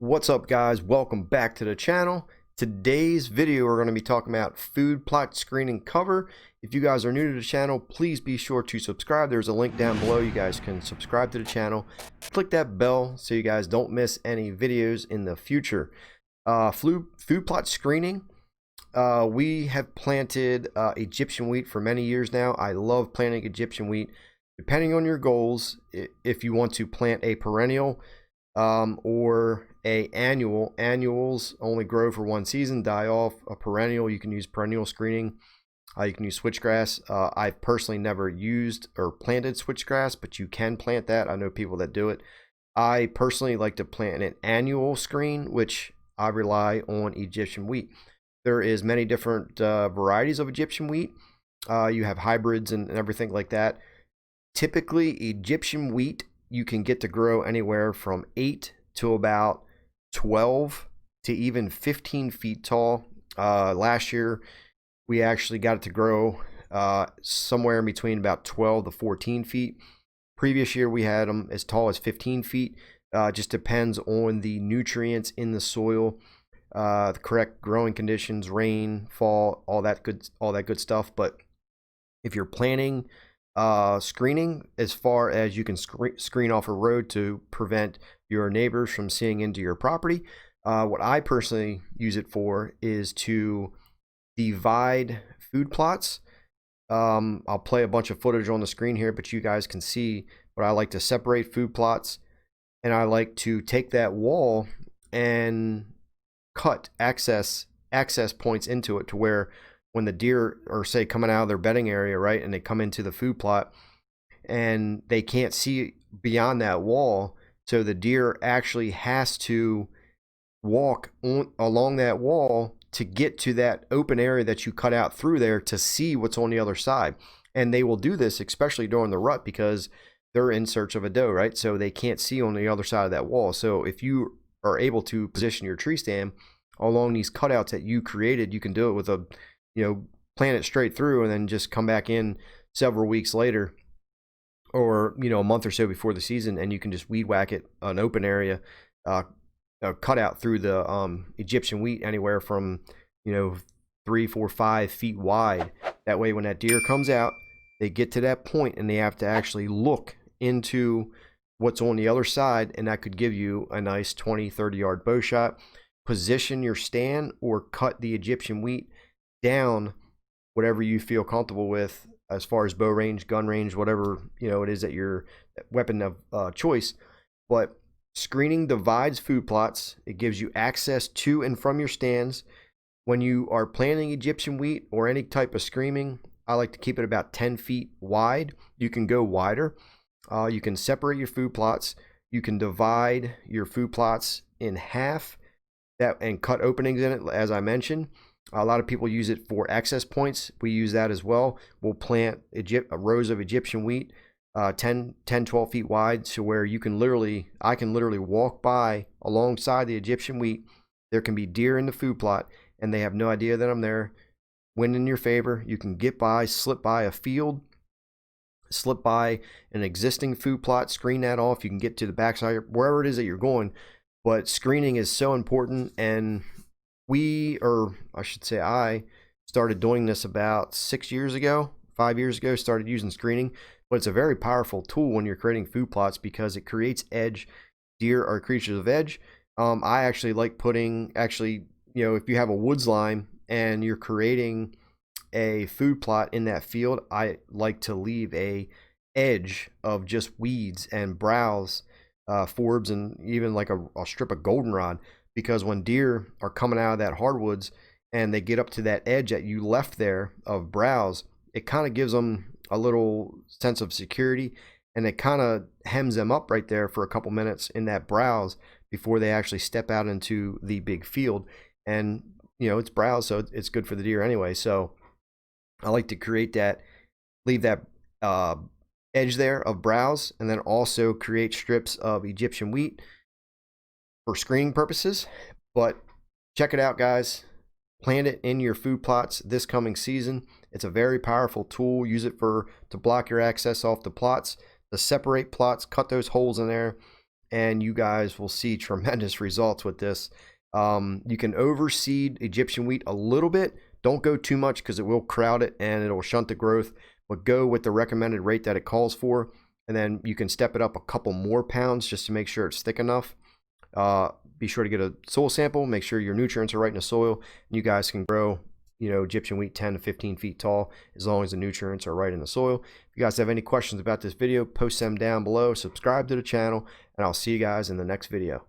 What's up, guys? Welcome back to the channel. Today's video we're going to be talking about food plot screening cover. If you guys are new to the channel, please be sure to subscribe. There's a link down below. You guys can subscribe to the channel. Click that bell so you guys don't miss any videos in the future. Food plot screening. We have planted Egyptian wheat for many years now. I love planting Egyptian wheat. Depending on your goals, if you want to plant a perennial or a annuals only grow for one season, die off. A perennial, you can use perennial screening. You can use switchgrass. I've personally never used or planted switchgrass, but you can plant that. I know people that do it. I personally like to plant an annual screen, which I rely on Egyptian wheat. There is many different varieties of Egyptian wheat. You have hybrids and everything like that. Typically, Egyptian wheat you can get to grow anywhere from 8 to about 12 to even 15 feet tall. Last year, we actually got it to grow somewhere in between about 12 to 14 feet. Previous year, we had them as tall as 15 feet. Just depends on the nutrients in the soil, the correct growing conditions, rain, fall, all that good stuff. But if you're planting screening, as far as you can screen off a road to prevent your neighbors from seeing into your property, what I personally use it for is to divide food plots. I'll play a bunch of footage on the screen here, but you guys can see. But I like to separate food plots, and I like to take that wall and cut access points into it, to where when the deer are, say, coming out of their bedding area, right, and they come into the food plot and they can't see beyond that wall, so the deer actually has to walk along that wall to get to that open area that you cut out through there to see what's on the other side. And they will do this especially during the rut because they're in search of a doe, right? So they can't see on the other side of that wall. So if you are able to position your tree stand along these cutouts that you created, you can do it with a, plant it straight through and then just come back in several weeks later, or, a month or so before the season, and you can just weed whack it an open area, cut out through the Egyptian wheat anywhere from, 3, 4, 5 feet wide. That way, when that deer comes out, they get to that point and they have to actually look into what's on the other side, and that could give you a nice 20-30 yard bow shot. Position your stand or cut the Egyptian wheat down whatever you feel comfortable with as far as bow range, gun range, whatever it is that your weapon of choice. But screening divides food plots. It gives you access to and from your stands. When you are planting Egyptian wheat or any type of screening, I like to keep it about 10 feet wide. You can go wider. You can separate your food plots. You can divide your food plots in half and cut openings in it, as I mentioned. A lot of people use it for access points. We use that as well. We'll plant rows of Egyptian wheat 10, 12 feet wide, so where I can literally walk by alongside the Egyptian wheat. There can be deer in the food plot, and they have no idea that I'm there. Wind in your favor. You can get by, slip by a field, slip by an existing food plot, screen that off. You can get to the backside, wherever it is that you're going. But screening is so important, and I started doing this about 5 years ago, started using screening. But it's a very powerful tool when you're creating food plots because it creates edge. Deer are creatures of edge. I actually like putting, if you have a woods line and you're creating a food plot in that field, I like to leave a edge of just weeds and browse, forbs, and even like a strip of goldenrod. Because when deer are coming out of that hardwoods and they get up to that edge that you left there of browse, it kind of gives them a little sense of security, and it kind of hems them up right there for a couple minutes in that browse before they actually step out into the big field. And it's browse, so it's good for the deer anyway. So I like to create that, leave that edge there of browse, and then also create strips of Egyptian wheat for screening purposes. But check it out, guys. Plant it in your food plots this coming season. It's a very powerful tool. Use it to block your access off the plots, to separate plots, cut those holes in there, and you guys will see tremendous results with this. You can overseed Egyptian wheat a little bit. Don't go too much because it will crowd it and it'll shunt the growth, but go with the recommended rate that it calls for, and then you can step it up a couple more pounds just to make sure it's thick enough. Be sure to get a soil sample, make sure your nutrients are right in the soil, and you guys can grow, you know, Egyptian wheat 10 to 15 feet tall as long as the nutrients are right in the soil. If you guys have any questions about this video, post them down below, subscribe to the channel, and I'll see you guys in the next video.